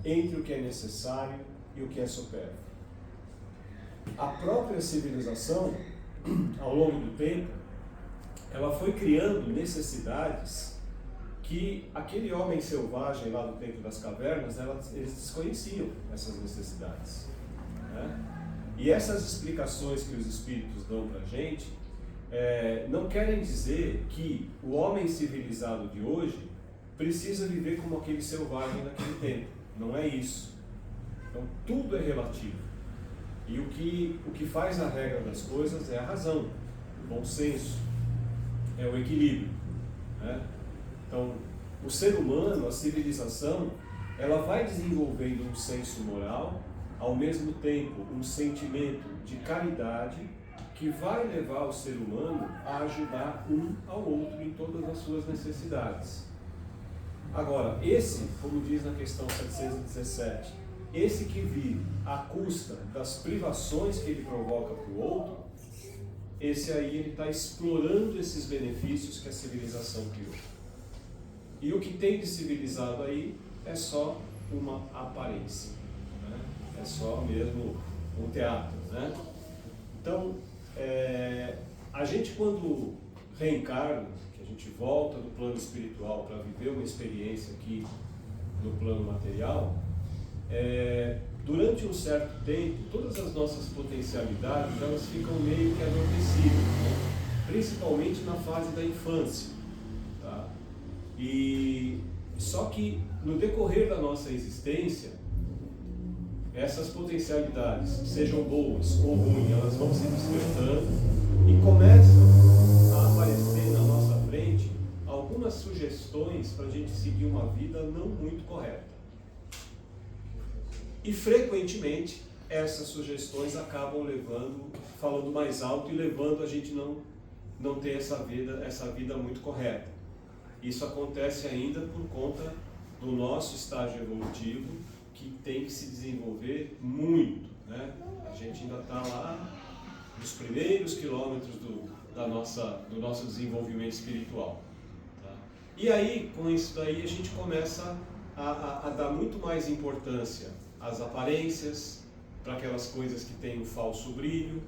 entre o que é necessário e o que é supérfluo. A própria civilização, ao longo do tempo, ela foi criando necessidades que aquele homem selvagem lá do tempo das cavernas, eles desconheciam essas necessidades, né? E essas explicações que os espíritos dão para a gente não querem dizer que o homem civilizado de hoje precisa viver como aquele selvagem naquele tempo. Não é isso. Então tudo é relativo. E o que faz a regra das coisas é a razão, o bom senso, é o equilíbrio, né? Então, o ser humano, a civilização, ela vai desenvolvendo um senso moral, ao mesmo tempo um sentimento de caridade, que vai levar o ser humano a ajudar um ao outro em todas as suas necessidades. Agora, esse, como diz na questão 717, esse que vive à custa das privações que ele provoca para o outro, esse aí ele está explorando esses benefícios que a civilização criou. E o que tem de civilizado aí é só uma aparência, né? É só mesmo um teatro, né? Então, a gente quando reencarna, que a gente volta do plano espiritual para viver uma experiência aqui no plano material, durante um certo tempo, todas as nossas potencialidades, elas ficam meio que adormecidas, né? Principalmente na fase da infância, tá? E só que no decorrer da nossa existência, essas potencialidades, sejam boas ou ruins, elas vão se despertando e começam a aparecer na nossa frente algumas sugestões para a gente seguir uma vida não muito correta. E frequentemente essas sugestões acabam falando mais alto e levando a gente não ter essa vida muito correta. Isso acontece ainda por conta do nosso estágio evolutivo, que tem que se desenvolver muito, né? A gente ainda está lá nos primeiros quilômetros do nosso desenvolvimento espiritual, tá? E aí, com isso daí, a gente começa a dar muito mais importância às aparências, para aquelas coisas que têm um falso brilho,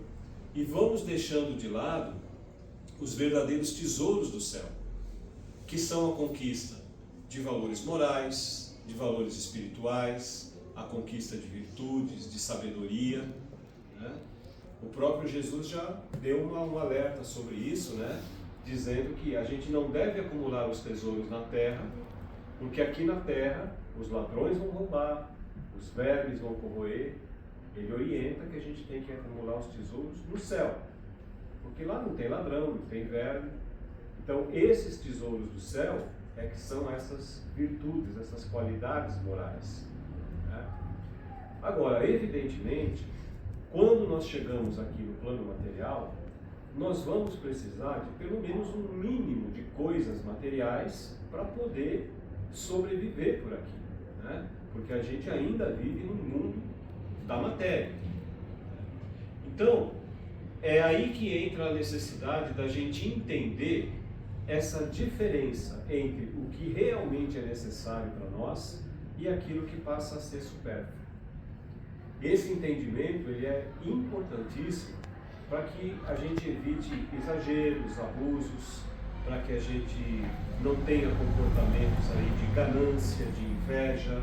e vamos deixando de lado os verdadeiros tesouros do céu, que são a conquista de valores morais, de valores espirituais, a conquista de virtudes, de sabedoria, né? O próprio Jesus já deu um alerta sobre isso, né? Dizendo que a gente não deve acumular os tesouros na terra, porque aqui na terra os ladrões vão roubar, os vermes vão corroer. Ele orienta que a gente tem que acumular os tesouros no céu, porque lá não tem ladrão, não tem verme. Então esses tesouros do céu que são essas virtudes, essas qualidades morais, né? Agora, evidentemente, quando nós chegamos aqui no plano material, nós vamos precisar de pelo menos um mínimo de coisas materiais para poder sobreviver por aqui, né? Porque a gente ainda vive no mundo da matéria. Então, é aí que entra a necessidade da gente entender essa diferença entre o que realmente é necessário para nós e aquilo que passa a ser supérfluo. Esse entendimento ele é importantíssimo para que a gente evite exageros, abusos, para que a gente não tenha comportamentos aí de ganância, de inveja,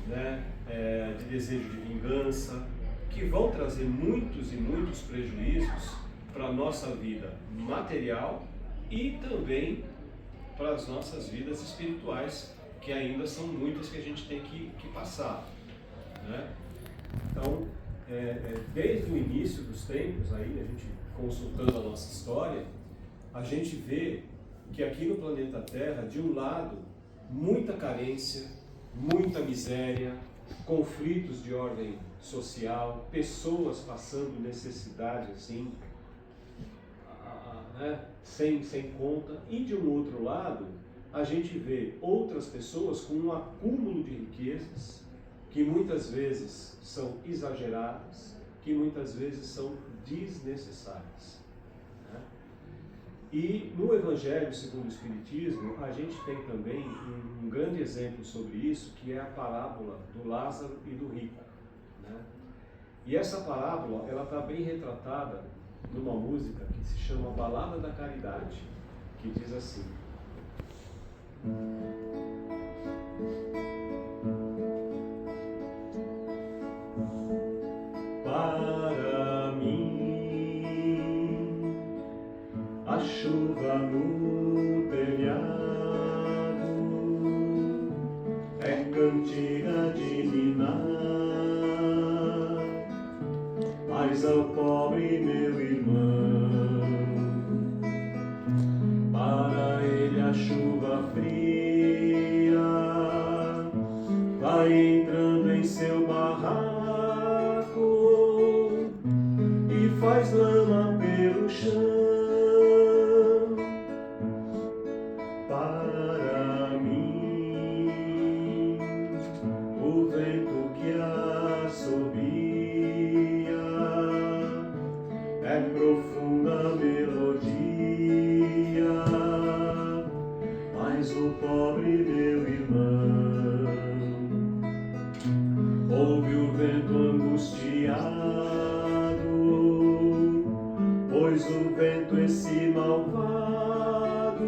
né, de desejo de vingança, que vão trazer muitos e muitos prejuízos para a nossa vida material e também para as nossas vidas espirituais, que ainda são muitas que a gente tem que passar, né? Então, desde o início dos tempos, aí, a gente consultando a nossa história, a gente vê que aqui no planeta Terra, de um lado, muita carência, muita miséria, conflitos de ordem social, pessoas passando necessidade assim, né, sem conta, e de um outro lado, a gente vê outras pessoas com um acúmulo de riquezas, que muitas vezes são exageradas, que muitas vezes são desnecessárias, né? E no Evangelho segundo o Espiritismo, a gente tem também um grande exemplo sobre isso, que é a parábola do Lázaro e do rico, né? E essa parábola, ela está bem retratada numa música que se chama Balada da Caridade, que diz assim: para mim, a chuva no telhado é cantiga de ninar, mas ao pobre meu irmão, para ele a chuva fria vai entrando em seu barraco e faz lama pelo chão. Para mim, o vento que assobia é profunda melodia, mas o pobre meu irmão ouve o vento angustiado, pois o vento esse malvado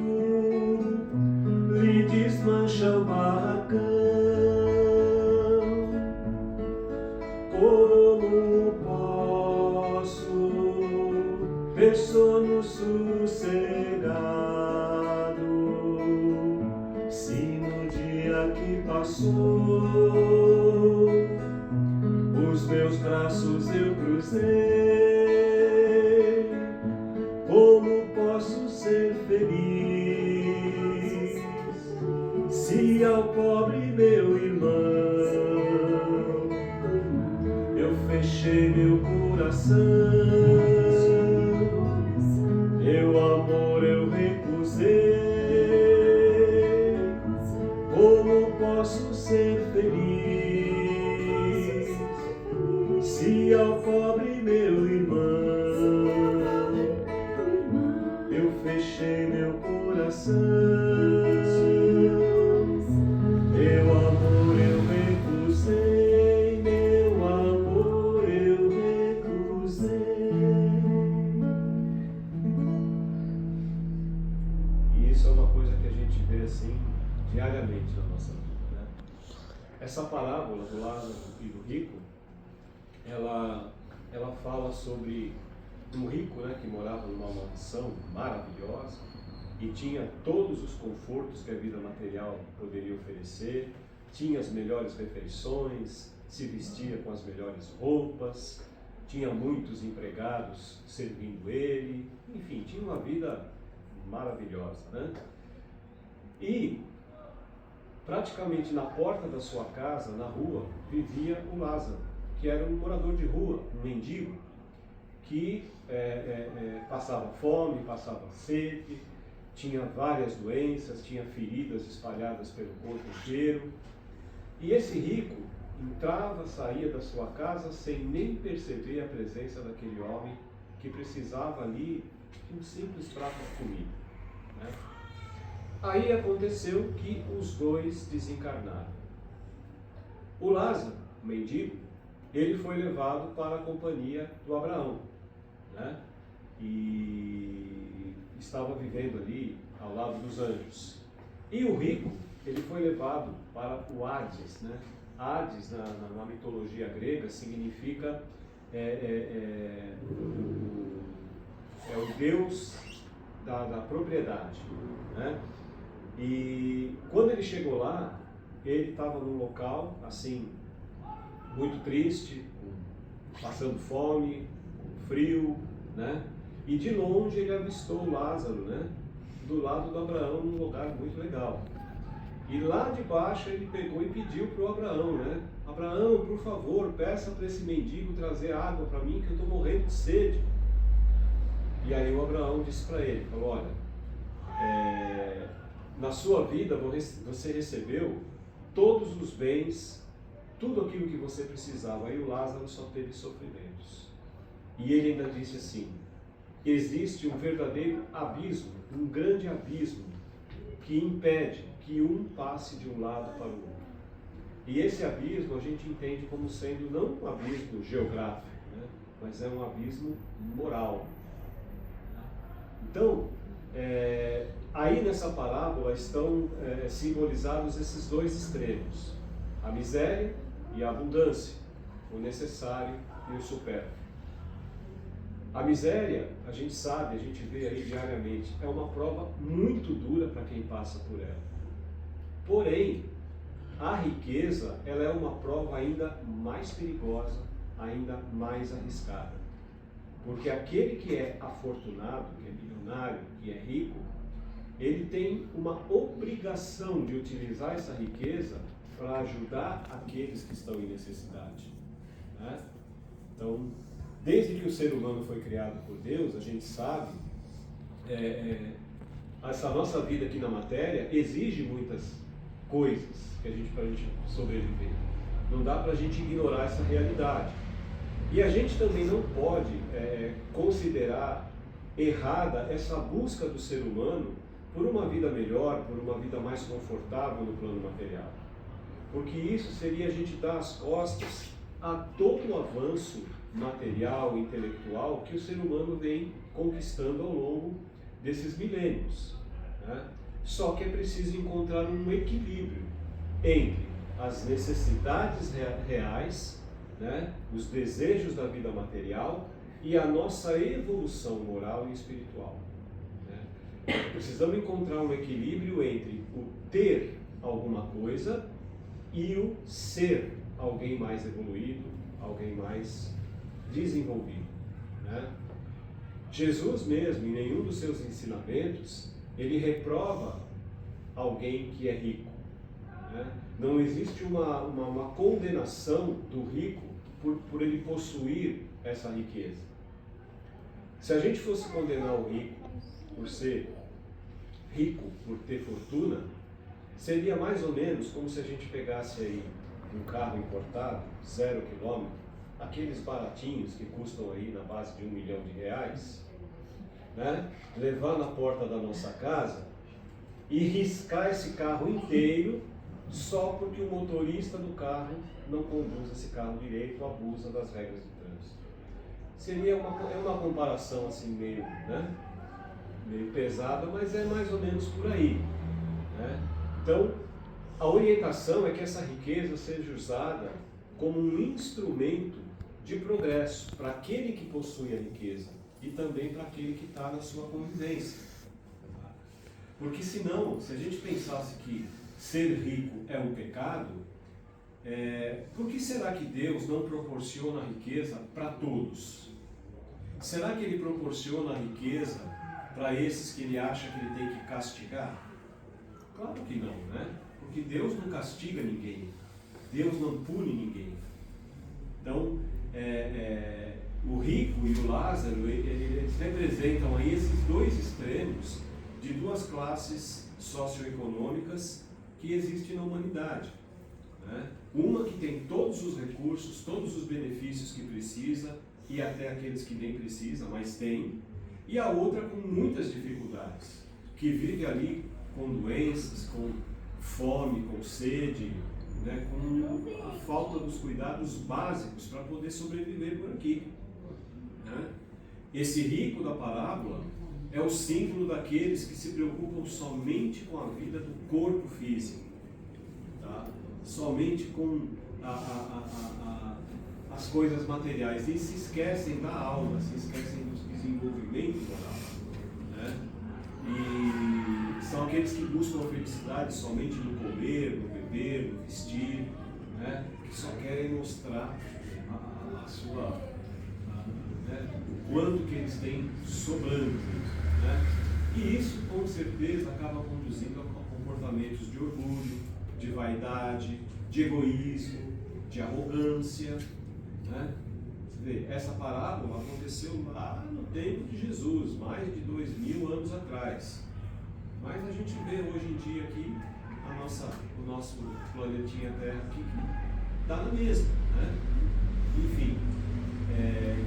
lhe desmancha o barracão. Como posso ter sono sossegado se no dia que passou os meus braços eu cruzei? Como posso ser feliz se ao pobre meu irmão eu fechei meu coração, meu amor eu recusei? Como posso ser feliz se ao pobre meu irmão eu fechei meu coração, meu amor eu recusei, meu amor eu recusei? E isso é uma coisa que a gente vê assim diariamente na nossa vida, né? Essa parábola do Lázaro e do rico, ela fala sobre um rico, né, que morava numa mansão maravilhosa e tinha todos os confortos que a vida material poderia oferecer, tinha as melhores refeições, se vestia com as melhores roupas, tinha muitos empregados servindo ele, enfim, tinha uma vida maravilhosa, né? E praticamente na porta da sua casa, na rua, vivia o Lázaro, que era um morador de rua, um mendigo, que passava fome, passava sede, tinha várias doenças, tinha feridas espalhadas pelo corpo inteiro. E esse rico entrava, saía da sua casa sem nem perceber a presença daquele homem que precisava ali de um simples prato de comida, né? Aí aconteceu que os dois desencarnaram. O Lázaro, o mendigo, ele foi levado para a companhia do Abraão, né? E estava vivendo ali ao lado dos anjos. E o rico, ele foi levado para o Hades, né? Hades, na mitologia grega, significa o deus da propriedade, né? E quando ele chegou lá, ele estava num local assim muito triste, passando fome, frio, né? E de longe ele avistou Lázaro, né, do lado do Abraão, num lugar muito legal. E lá de baixo ele pegou e pediu para o Abraão, né? Abraão, por favor, peça para esse mendigo trazer água para mim, que eu estou morrendo de sede. E aí o Abraão disse para ele, falou, olha, na sua vida você recebeu todos os bens, tudo aquilo que você precisava, aí o Lázaro só teve sofrimentos. E ele ainda disse assim, existe um verdadeiro abismo, um grande abismo, que impede que um passe de um lado para o outro. E esse abismo a gente entende como sendo não um abismo geográfico, né? Mas é um abismo moral. Então, aí nessa parábola estão simbolizados esses dois extremos, a miséria e a abundância, o necessário e o supérfluo. A miséria, a gente sabe, a gente vê aí diariamente, é uma prova muito dura para quem passa por ela. Porém, a riqueza, ela é uma prova ainda mais perigosa, ainda mais arriscada. Porque aquele que é afortunado, que é milionário, que é rico, ele tem uma obrigação de utilizar essa riqueza para ajudar aqueles que estão em necessidade, né? Então, desde que o ser humano foi criado por Deus, a gente sabe, essa nossa vida aqui na matéria exige muitas coisas para a gente sobreviver. Não dá para a gente ignorar essa realidade. E a gente também não pode considerar errada essa busca do ser humano por uma vida melhor, por uma vida mais confortável no plano material. Porque isso seria a gente dar as costas a todo o avanço material, intelectual que o ser humano vem conquistando ao longo desses milênios, né? Só que é preciso encontrar um equilíbrio entre as necessidades reais, né, os desejos da vida material e a nossa evolução moral e espiritual, né? Precisamos encontrar um equilíbrio entre o ter alguma coisa e o ser alguém mais evoluído, alguém mais desenvolvido, né? Jesus mesmo, em nenhum dos seus ensinamentos, ele reprova alguém que é rico, né? Não existe uma condenação do rico por ele possuir essa riqueza. Se a gente fosse condenar o rico por ser rico, por ter fortuna, seria mais ou menos como se a gente pegasse aí um carro importado, 0 quilômetro, aqueles baratinhos que custam aí na base de R$1 milhão, né? Levar na porta da nossa casa e riscar esse carro inteiro só porque o motorista do carro não conduz esse carro direito, abusa das regras de trânsito. Seria uma comparação assim meio, né? Meio pesada, mas é mais ou menos por aí, né? Então, a orientação é que essa riqueza seja usada como um instrumento de progresso para aquele que possui a riqueza e também para aquele que está na sua convivência. Porque senão, se a gente pensasse que ser rico é um pecado, por que será que Deus não proporciona a riqueza para todos? Será que Ele proporciona a riqueza para esses que Ele acha que Ele tem que castigar? Claro que não, né? Porque Deus não castiga ninguém, Deus não pune ninguém. Então, o rico e o Lázaro, eles representam aí esses dois extremos de duas classes socioeconômicas que existem na humanidade, né? Uma que tem todos os recursos, todos os benefícios que precisa, e até aqueles que nem precisa, mas tem, e a outra com muitas dificuldades, que vive ali com doenças, com fome, com sede, né, com a falta dos cuidados básicos para poder sobreviver por aqui, né? Esse rico da parábola é o símbolo daqueles que se preocupam somente com a vida do corpo físico, tá? Somente com as coisas materiais, e se esquecem da alma, se esquecem do desenvolvimento moral, né? E são aqueles que buscam a felicidade somente no comer, no beber, no vestir, né? Que só querem mostrar a sua, né? O quanto que eles têm sobrando, né? E isso com certeza acaba conduzindo a comportamentos de orgulho, de vaidade, de egoísmo, de arrogância, né? Você vê, essa parábola aconteceu lá no tempo de Jesus, mais de 2000 anos atrás. Mas a gente vê hoje em dia aqui o nosso planetinha Terra aqui, que dá na mesma, né? Enfim,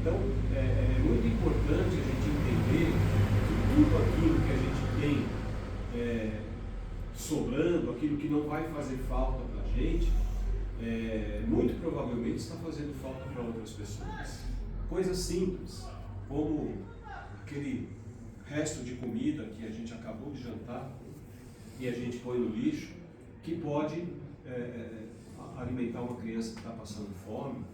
então é muito importante a gente entender não vai fazer falta para a gente, muito provavelmente está fazendo falta para outras pessoas. Coisas simples, como aquele resto de comida que a gente acabou de jantar e a gente põe no lixo, que pode alimentar uma criança que está passando fome,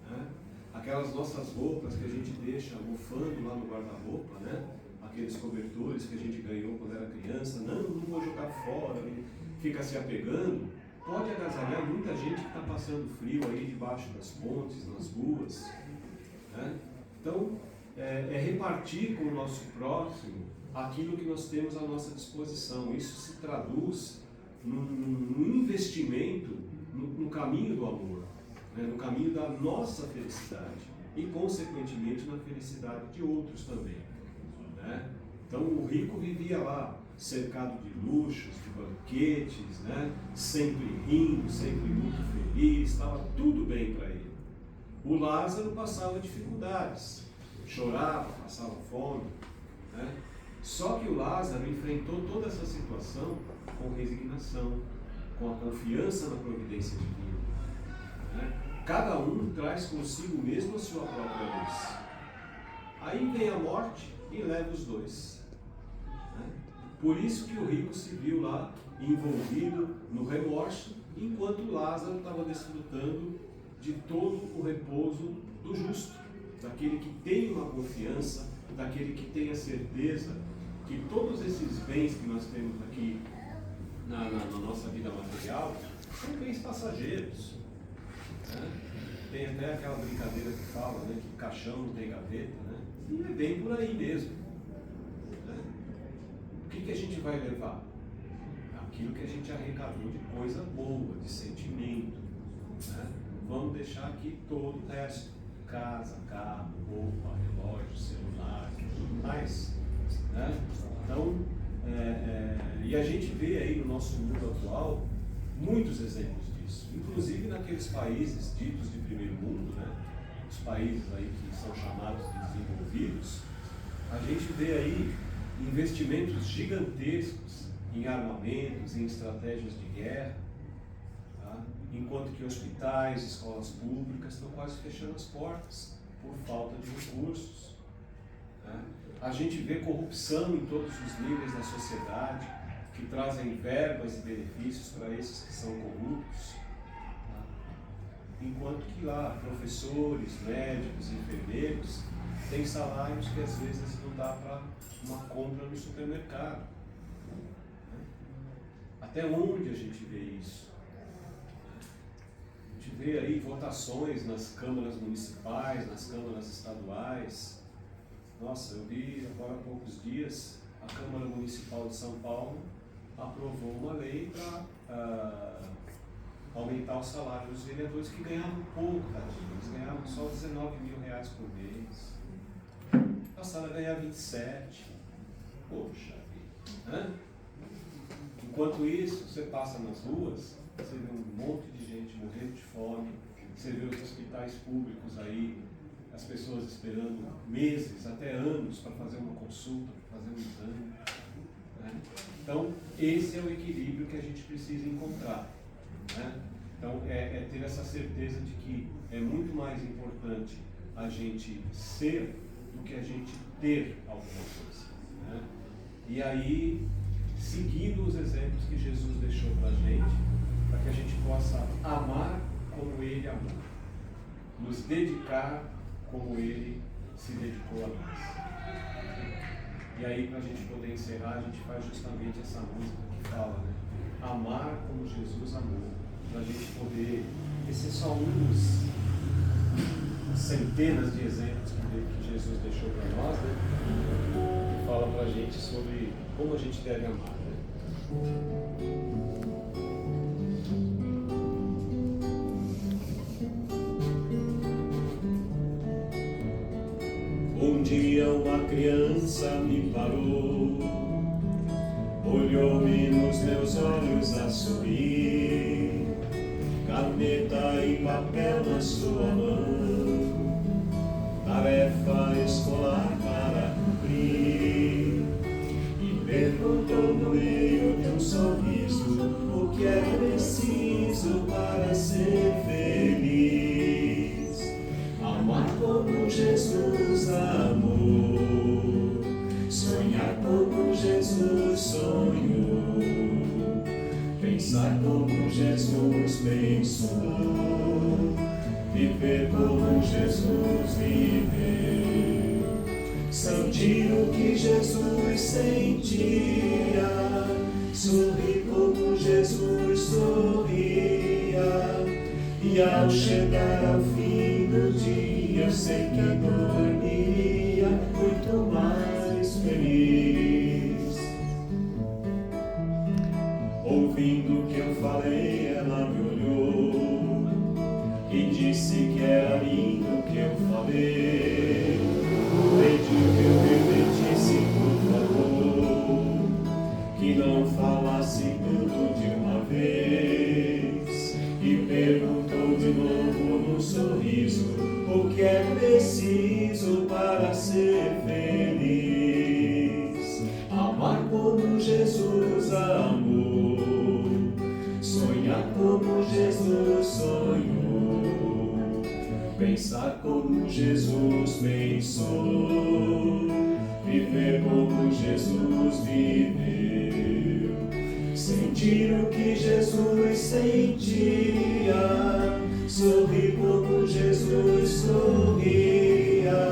né? Aquelas nossas roupas que a gente deixa mofando lá no guarda-roupa, né? Aqueles cobertores que a gente ganhou quando era criança, não vou jogar fora, fica se apegando, pode agasalhar muita gente que está passando frio aí debaixo das pontes, nas ruas, né? Então, repartir com o nosso próximo aquilo que nós temos à nossa disposição. Isso se traduz num investimento no caminho do amor, né? No caminho da nossa felicidade e, consequentemente, na felicidade de outros também, né? Então, o rico vivia lá cercado de luxos, de banquetes, né? Sempre rindo, sempre muito feliz, estava tudo bem para ele. O Lázaro passava dificuldades, chorava, passava fome, né? Só que o Lázaro enfrentou toda essa situação com resignação, com a confiança na providência divina, né? Cada um traz consigo mesmo a sua própria luz. Aí vem a morte e leva os dois, né? Por isso que o rico se viu lá envolvido no remorso, enquanto Lázaro estava desfrutando de todo o repouso do justo, daquele que tem uma confiança, daquele que tem a certeza que todos esses bens que nós temos aqui na nossa vida material são bens passageiros, né? Tem até aquela brincadeira que fala, né, que caixão não tem gaveta, né? E é bem por aí mesmo, né? O que a gente vai levar? Aquilo que a gente arrecadou de coisa boa, de sentimento, né? Vamos deixar aqui todo o resto: casa, carro, roupa, relógio, celular, tudo mais, né? Então, e a gente vê aí no nosso mundo atual muitos exemplos disso, inclusive naqueles países ditos de primeiro mundo, né? Os países aí que são chamados de desenvolvidos, a gente vê aí investimentos gigantescos em armamentos, em estratégias de guerra, tá? Enquanto que hospitais, escolas públicas estão quase fechando as portas por falta de recursos, né? A gente vê corrupção em todos os níveis da sociedade, que trazem verbas e benefícios para esses que são corruptos, tá? Enquanto que lá professores, médicos, enfermeiros têm salários que às vezes não dá para uma compra no supermercado, né? Até onde a gente vê isso? A gente vê aí votações nas câmaras municipais, nas câmaras estaduais. Nossa, eu vi agora há poucos dias a Câmara Municipal de São Paulo aprovou uma lei para aumentar o salário dos vereadores, que ganhavam pouco, tadinho. Eles ganhavam só R$19 mil por mês. Passaram a ganhar 27. Poxa vida, né? Enquanto isso, você passa nas ruas, você vê um monte de gente morrendo de fome, você vê os hospitais públicos aí, as pessoas esperando meses, até anos, para fazer uma consulta, para fazer um exame, né? Então, esse é o equilíbrio que a gente precisa encontrar, né? Então, é ter essa certeza de que é muito mais importante a gente ser do que a gente ter alguma coisa, né? E aí, seguindo os exemplos que Jesus deixou para a gente, para que a gente possa amar como Ele amou, nos dedicar como Ele se dedicou a nós. E aí, para a gente poder encerrar, a gente faz justamente essa música que fala, né? Amar como Jesus amou, para a gente poder, esse é só um dos centenas de exemplos que Jesus deixou para nós, né? Que fala para a gente sobre como a gente deve amar, né? Um dia uma criança me parou, olhou-me nos meus olhos a sorrir, caneta e papel na sua mão, tarefa escolar para cumprir, e perguntou no meio de um sorriso o que era como Jesus pensou, viver como Jesus viveu, sentir o que Jesus sentia, sorrir como Jesus sorria, e ao chegar ao fim do dia eu sei que dormiria muito mais feliz. Ouvindo o que eu falei, ela me olhou e disse que era lindo o que eu falei. Pediu que eu repetisse, por favor, que não falasse tudo de uma vez, e perguntou de novo num sorriso o que é preciso para ser feliz. Amar como Jesus amou, sonhar como Jesus sonhou, pensar como Jesus pensou, viver como Jesus viveu, sentir o que Jesus sentia, sorrir como Jesus sorria,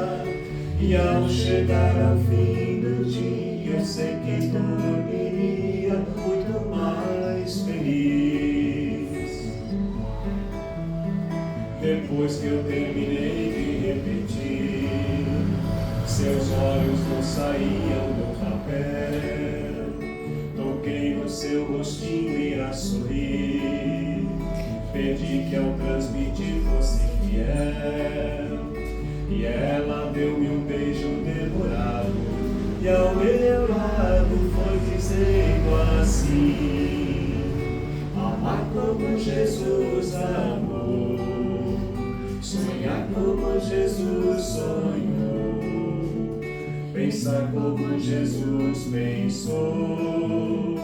e ao chegar ao fim do dia eu sei que dormiria muito mais feliz. Depois que eu terminei de repetir, seus olhos não saíam do papel. Toquei no seu rostinho e a sorrir, pedi que ao transmitir fosse fiel, e ela deu-me um beijo demorado, e ao meu lado foi dizendo assim: amar como Jesus amou, sonhar como Jesus sonhou, pensar como Jesus pensou,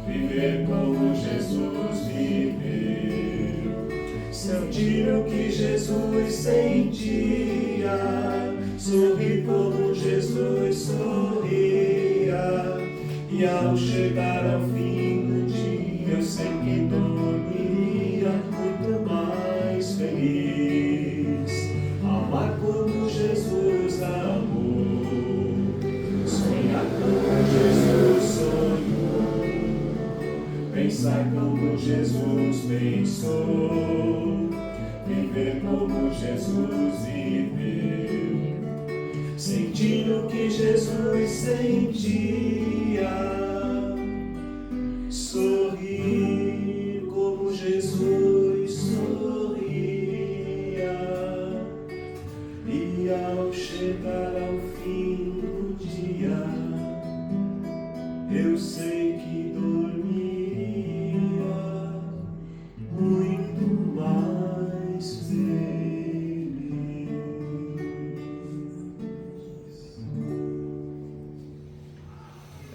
viver como Jesus viveu, sentir o que Jesus sentia, sorrir como Jesus sorria, e ao chegar ao fim do dia eu sei que dormiria muito mais feliz. Amar como Jesus amou, sonhar como Jesus sonhou, pensar como Jesus pensou, viver como Jesus viveu, sentir o que Jesus sentia, sorrir como Jesus sorria, e ao chegar ao fim do dia eu sei que dormiria muito mais feliz.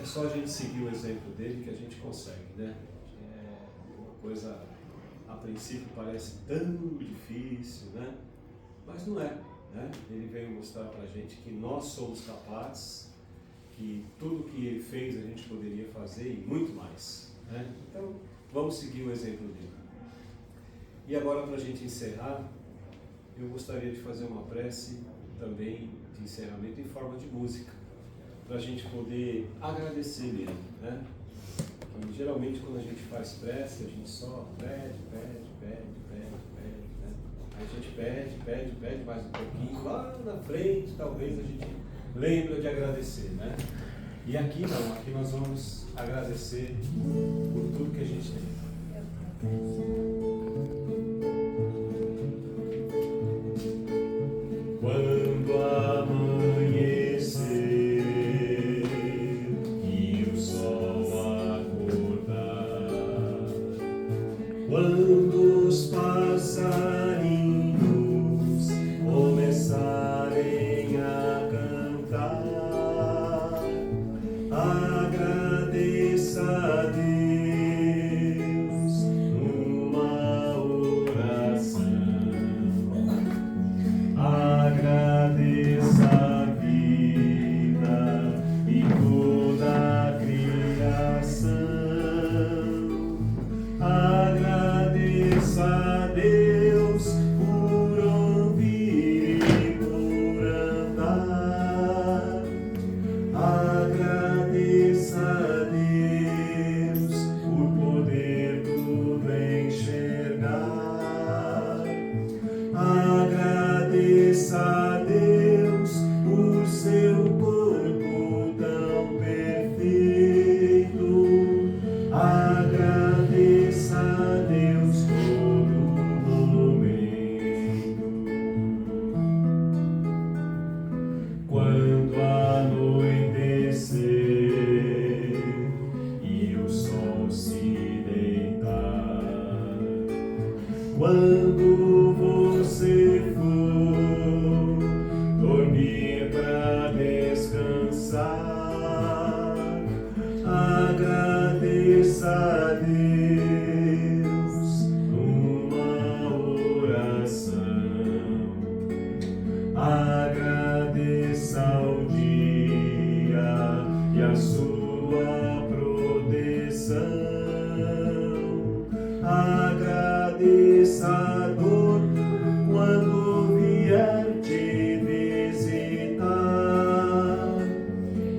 É só a gente seguir o exemplo dele que a gente consegue, né? É uma coisa, a princípio parece tão difícil, né? Mas não é, né? Ele veio mostrar pra gente que nós somos capazes, que tudo que ele fez a gente poderia fazer e muito mais, né? Então, vamos seguir o exemplo dele. E agora, para a gente encerrar, eu gostaria de fazer uma prece também de encerramento em forma de música, para a gente poder agradecer mesmo, né? E, geralmente, quando a gente faz prece, a gente só pede, né? Aí a gente pede mais um pouquinho, lá na frente, talvez a gente lembre de agradecer, né? E aqui não, aqui nós vamos agradecer por tudo que a gente tem. Quando amanhecer e o sol acordar, quando os passarinhos começarem a cantar, agradeça a Deus numa Agradeça a Deus o seu corpo tão perfeito. Agradeça a Deus todo momento. Quando anoitecer e o sol se deitar, quando você for dormir pra descansar, agradeça a Deus numa oração. Agradeça ao dia e a sua proteção. Agradeça a dor quando vier te visitar.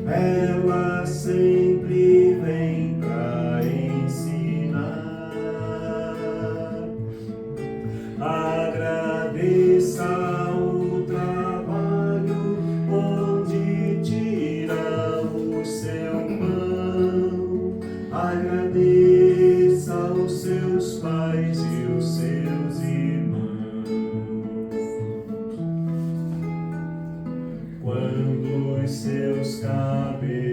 Ela sempre vem pra ensinar. Agradeça o trabalho onde tira o seu pão. Agradeça aos seus pais e os seus irmãos. Quando os seus cabelos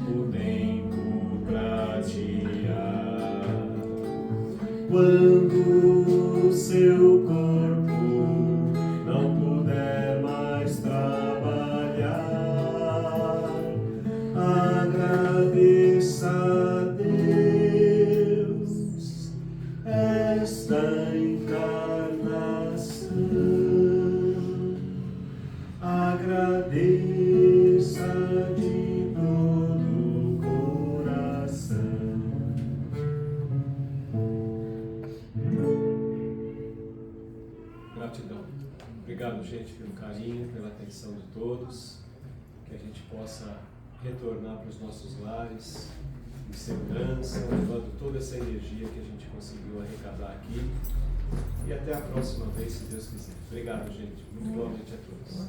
o tempo pratear, quando o seu corpo não puder mais trabalhar, agradeça a Deus esta encarnação. Agradeça de todo o coração. Gratidão. Obrigado, gente, pelo carinho, pela atenção de todos. Que a gente possa retornar para os nossos lares em segurança, levando toda essa energia que a gente conseguiu arrecadar aqui. E até a próxima vez, se Deus quiser. Obrigado, gente. Muito boa noite a todos.